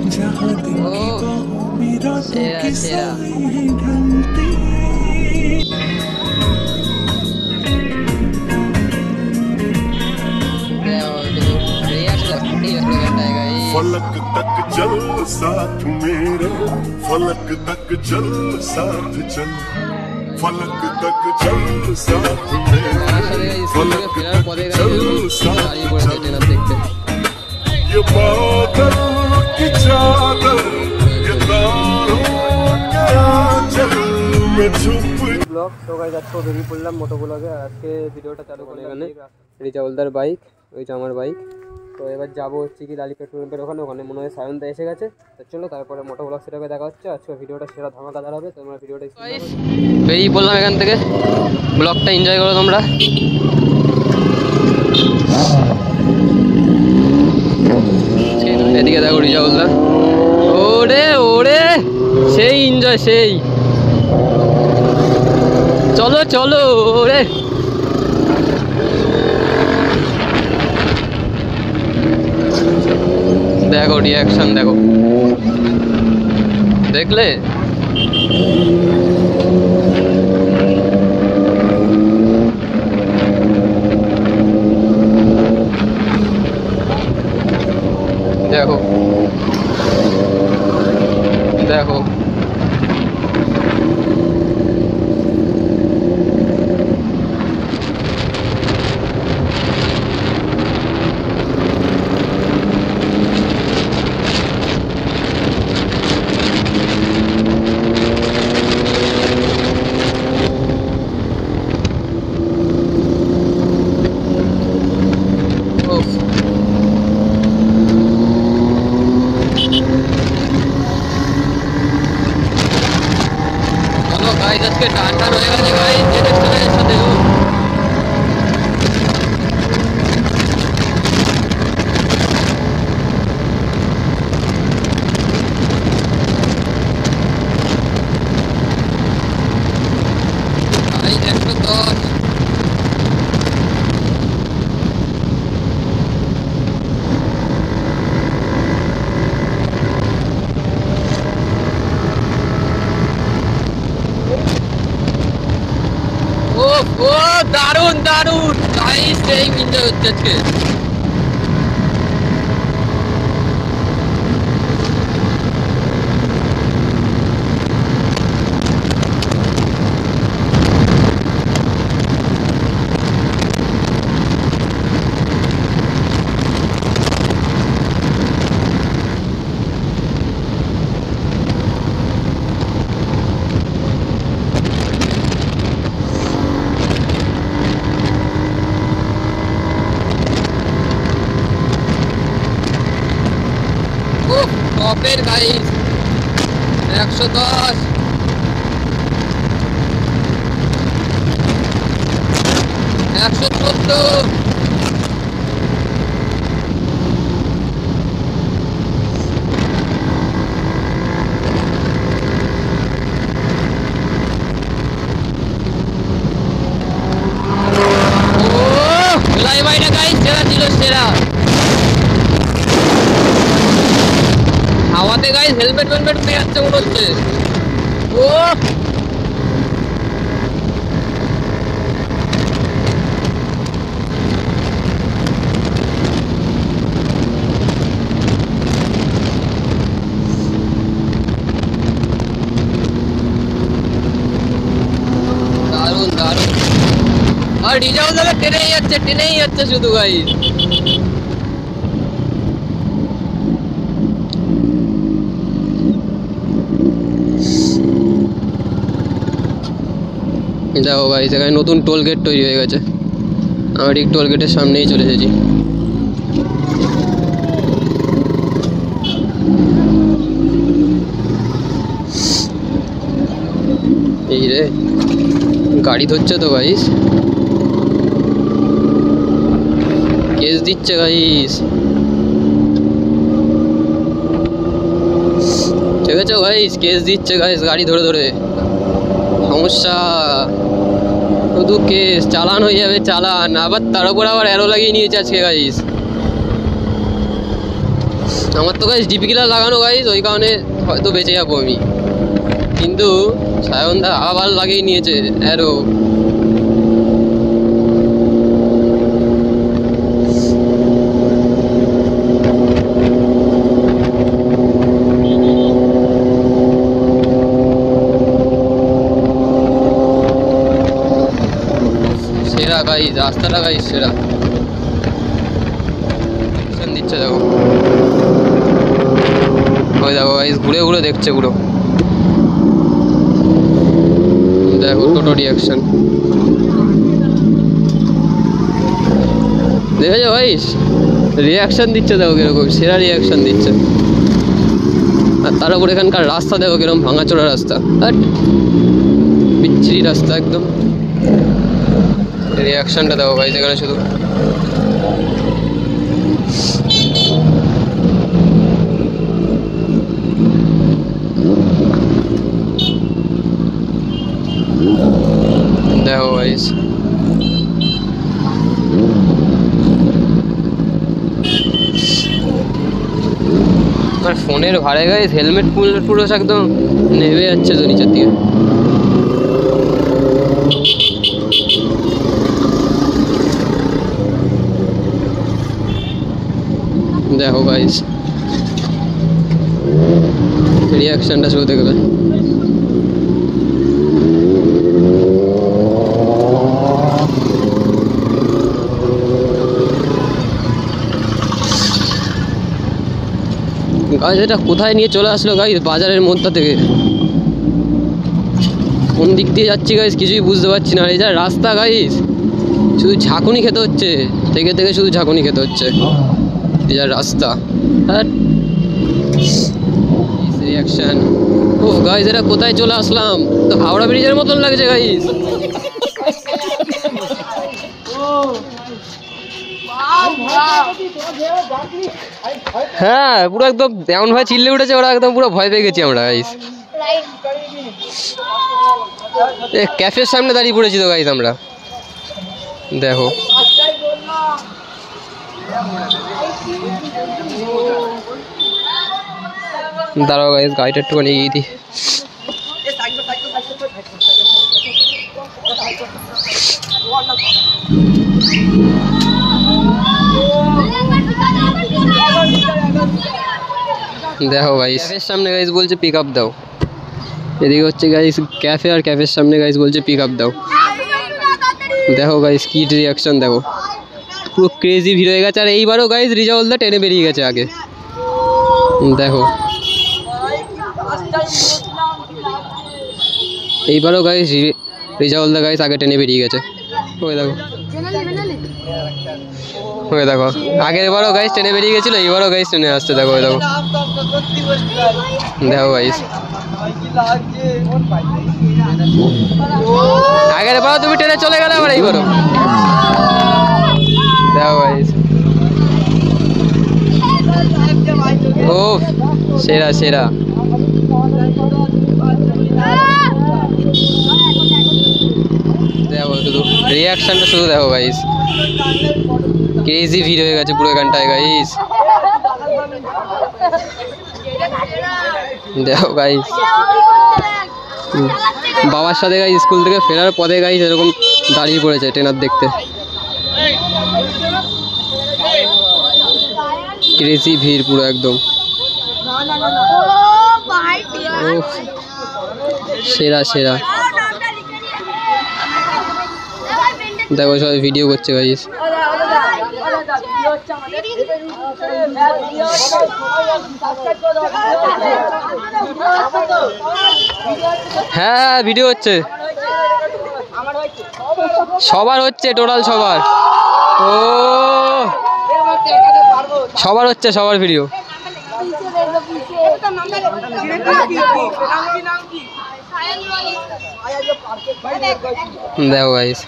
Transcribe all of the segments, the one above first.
जहाँ दिन की बाहों में रातों की साएं ढलती फलक तक चल साथ मेरे, फलक तक चल साथ चल, फलक तक चल साथ मेरे, फलक तक चल साथ चल। ये बादल की चादर, ये तारों के आंचल में छुप। ব্লগ তো গাইস আজকে বেরিয়ে পড়লাম মোটো ব্লগে। আর আজকে ভিডিওটা চালু করলাম এখানে রিজাউলদার বাইক, ওই যে আমার বাইক। তো এবার যাবো হচ্ছে কি লালি পেট্রোল পাম্পের ওখানে, ওখানে মনে হয় সায়নদা এসে গেছে। তো চলো তারপরে মোটো ব্লগ সেটাকে দেখা হচ্ছে। আজকে ভিডিওটা সেরা ধামাকাদার হবে, তোমরা ভিডিওটা বেরিয়ে পড়লাম এখান থেকে। ব্লগটা এনজয় করো তোমরা। এদিকে দেখো রিজাউলদার, ওরে ওরে সেই এনজয় সেই। চলো চলো ওরে, দেখো রিয়াকশন দেখো, দেখলে দেখো দেখো আজকে টাটা রয়ে গেছে গাইস, জেনারেশনের সাথে ও দারুন দারুন গাইস, এই এনজয় হচ্ছে আজকে। টপের গাইস 110 114 লাই বাইটা গাইস সেরা ছিল সেরা। হাওয়াতে গাইস হেলমেট হেলমেট উঠে যাচ্ছে মনে হচ্ছে। ও দারুন দারুন। আর রিজাউলদার টেনেই যাচ্ছে শুধু গাইস। দেখো গাইস এখানে নতুন টোল গেট তৈরি হয়ে গেছে, আমরা ঠিক টোল গেটের সামনেই চলে এসেছি। এই রে গাড়ি ধরছে তো গাইস, কেস দিচ্ছে গাইস। ঠিক আছে গাইস, কেস দিচ্ছে গাইস গাড়ি ধরে ধরে। সমস্যা শুধু কেস, চালান হয়ে যাবে চালান। আবার তার উপর আবার অ্যারো লাগিয়ে নিয়েছে আজকে গাইস। আমার তো গাইস ডিপি কিলার লাগানো গাইস, ওই কারণে হয়তো বেঁচে যাবো আমি, কিন্তু সায়নদা আবার লাগিয়ে নিয়েছে অ্যারো। সেরা গাইস, রাস্তাটা গাইস সেরা দিচ্ছে। দেখো ওই দেখো গাইস ঘুরে ঘুরে দেখছে পুরো। দেখো টোটো রিয়াকশন দেখেছো গাইস, রিয়াকশন দিচ্ছে দেখো কিরকম সেরা রিয়াকশন দিচ্ছে। আর তার উপর এখানকার রাস্তা দেখো কিরকম ভাঙাচোরা রাস্তা, আর বিচ্ছিরি রাস্তা একদম। রিয়াকশনটা দেখো গাইস এখানে শুধু। দেখো গাইস আমার ফোনের ভারে গাইস হেলমেট পুরো একদম নেমে যাচ্ছে তো নিচের দিকে। দেখো গাইস রিয়াকশনটা শুরু দেখবে। গাইস এটা কোথায় নিয়ে চলে আসলো গাইস, বাজারের মধ্যে থেকে কোন দিক দিয়ে যাচ্ছি গাইস কিছুই বুঝতে পারছি না। এই যা রাস্তা গাইস, শুধু ঝাঁকুনি খেতে হচ্ছে, থেকে থেকে শুধু ঝাঁকুনি খেতে হচ্ছে। এই যা রাস্তা, হ্যাঁ রিয়াকশন। ও গাইস এটা কোথায় চলে আসলাম, তো হাওড়া ব্রিজের মতন লাগছে গাইস। হ্যাঁ পুরো একদম এমন ভাবে চিল্লে উঠেছে ওরা, একদম পুরো ভয় পেয়ে গেছি আমরা গাইস। ক্যাফের সামনে দাঁড়িয়ে পড়েছি তো গাইস আমরা। দেখো দাঁড়াও গাইস গাড়িটা একটুখানি এগিয়ে দিই। দেখো গাইস ক্যাফের সামনে গাইস বলছে পিক আপ দাও, এদিকে হচ্ছে গাইস ক্যাফে, আর ক্যাফের সামনে গাইস বলছে পিক আপ দাও। দেখো গাইস কি রিয়াকশন দেখো, পুরো ক্রেজি ভিড় হয়ে গেছে। আর এইবারও গাইস রিজাউলদা টেনে বেরিয়ে গেছে আগে। দেখো এইবারও গাইস রিজাউলদা গাইস আগে টেনে বেরিয়ে গেছে। ওই দেখো ওই দেখো আগের বারও গাইস টেনে বেরিয়ে গেছিল, এইবারও গাইস টেনে আসছে। দেখো ওই দেখো দেখো গাইস আগের বারও তুমি টেনে চলে গেলে, আবার এইবারও দেখো গাইস। ও সেরা সেরা দেখো শুধু রিয়াকশনটা শুধু দেখো গাইস, ক্রেজি ভিড় হয়ে গেছে পুরো এখানটায় গাইস। দেখো গাইস বাবার সাথে গাইস স্কুল থেকে ফেরার পথে গাইস এরকম দাঁড়িয়ে পড়েছে ট্রেনার দেখতে। ক্রেজি ভিড় পুরো একদম। সেরা সেরা দেখো সবাই ভিডিও করছে গাইস। হ্যাঁ ভিডিও হচ্ছে, সবার হচ্ছে, টোটাল সবার। ও সবার হচ্ছে, সবার ভিডিও। দেখো গাইস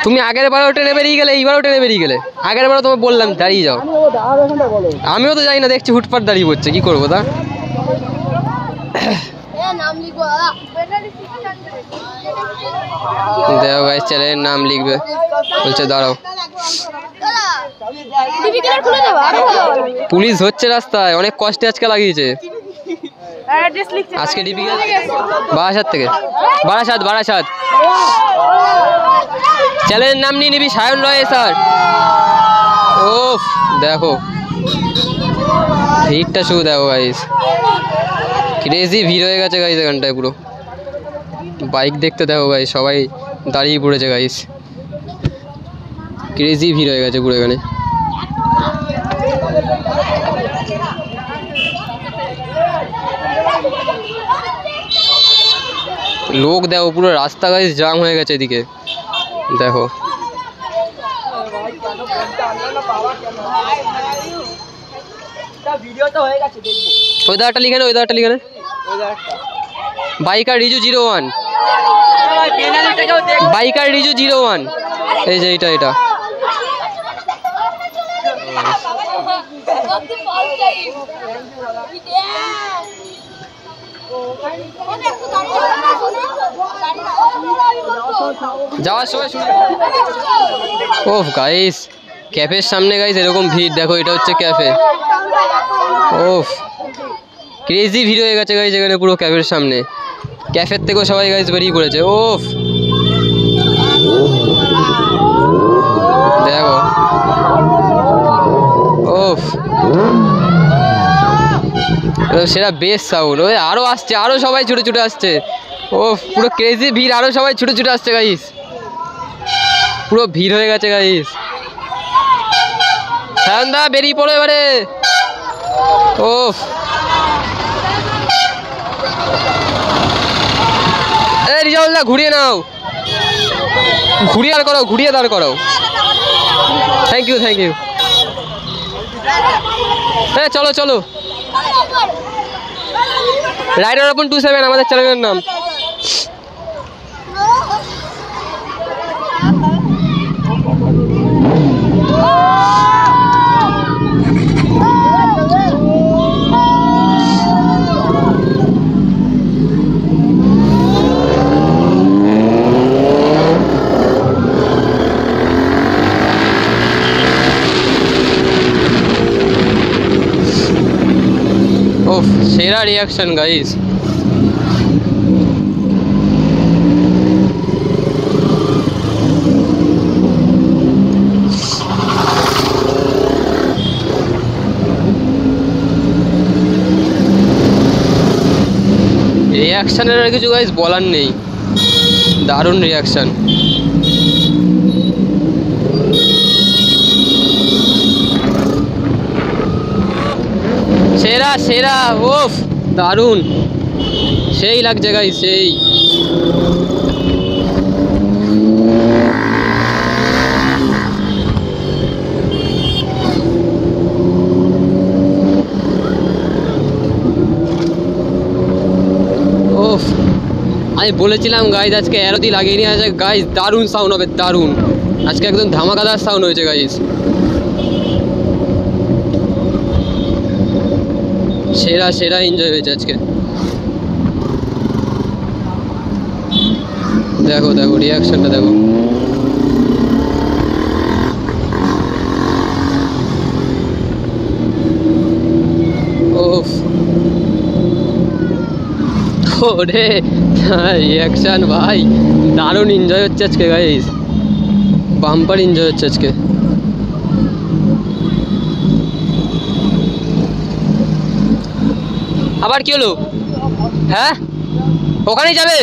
তুমি আগের বারও ট্রেনে বেরিয়ে গেলে, এইবারও ট্রেনে বেরিয়ে গেলে। আগের বারও তোমায় বললাম দাঁড়িয়ে যাও, আমিও তো জানি না, দেখছি হুটপাট দাঁড়িয়ে পড়ছে, কি করবো তা। দেখো গাইস চ্যানেলের নাম লিখবে, বলছে দাঁড়াও। পুলিশ হচ্ছে রাস্তায়, অনেক কষ্টে আজকে লাগিয়েছে। আজকে ডিপি বারাসাত থেকে, বারাসাত চ্যানেলের নাম নিয়ে নিবি সায়ন রয় স্যার। ওফ দেখো ভিড়টা শুধু দেখো গাইস, ক্রেজি ভিড় হয়ে গেছে গাইস এখানটায় পুরো। বাইক দেখতে দেখো গাইস সবাই দাঁড়িয়ে পড়েছে গাইস, ক্রেজি ভিড় হয়ে গেছে পুরো এখানে। লোক দেখো পুরো রাস্তা গাইস জাম হয়ে গেছে এদিকে দেখো। ওই দাঁড়াটা লিখে নে, বাইকার রিজু 01, বাইকার রিজু 01, এই যে এটা যাওয়ার সময় ওফ গাইস ক্যাফের সামনে গাইস এরকম ভিড় দেখো, এটা হচ্ছে ক্যাফে। ওফ ক্রেজি ভিড় হয়ে গেছে গাইস এখানে পুরো ক্যাফের সামনে, ক্যাফের থেকেও সবাই গাইস বেরিয়ে পড়েছে। ওফ দেখো, ওফ সেটা বেশ সাউন্ড। ওই আরো আসছে, আরো সবাই ছুটে আসছে। ওফ পুরো ক্রেজি ভিড়, আরো সবাই ছুটে আসছে গাইস, পুরো ভিড় হয়ে গেছে গাইস। সায়নদা বেরিয়ে পড়ো এবারে। ওফ এই রিজাউলদা ঘুরিয়ে নাও, ঘুরিয়ে দাঁড় করাও। থ্যাংক ইউ হ্যাঁ চলো রাইডার ওপেন 27 আমাদের চ্যানেলের নাম। ওফ সেরা রিয়াকশন গাইস। রিয়াকশনের আর কিছু গাইস বলার নেই, দারুণ রিয়াকশন। সেরা ওফ দারুণ, সেই লাগছে গাইস সেই। ওফ আমি বলেছিলাম গাইস আজকে অ্যারোদি লাগিয়ে নিয়ে আছে গাইস, দারুণ সাউন্ড হবে, দারুণ। আজকে একদম ধামাকাদার সাউন্ড হয়েছে গাইস, সেরা এনজয় হয়েছে আজকে। দেখো রিয়াকশনটা দেখো। ওফ ওরে রিয়াকশন ভাই, দারুণ এনজয় হচ্ছে আজকে গাইস, বাম্পার এনজয় হচ্ছে আজকে। আবার কি হলো? হ্যাঁ ওখানেই যাবে।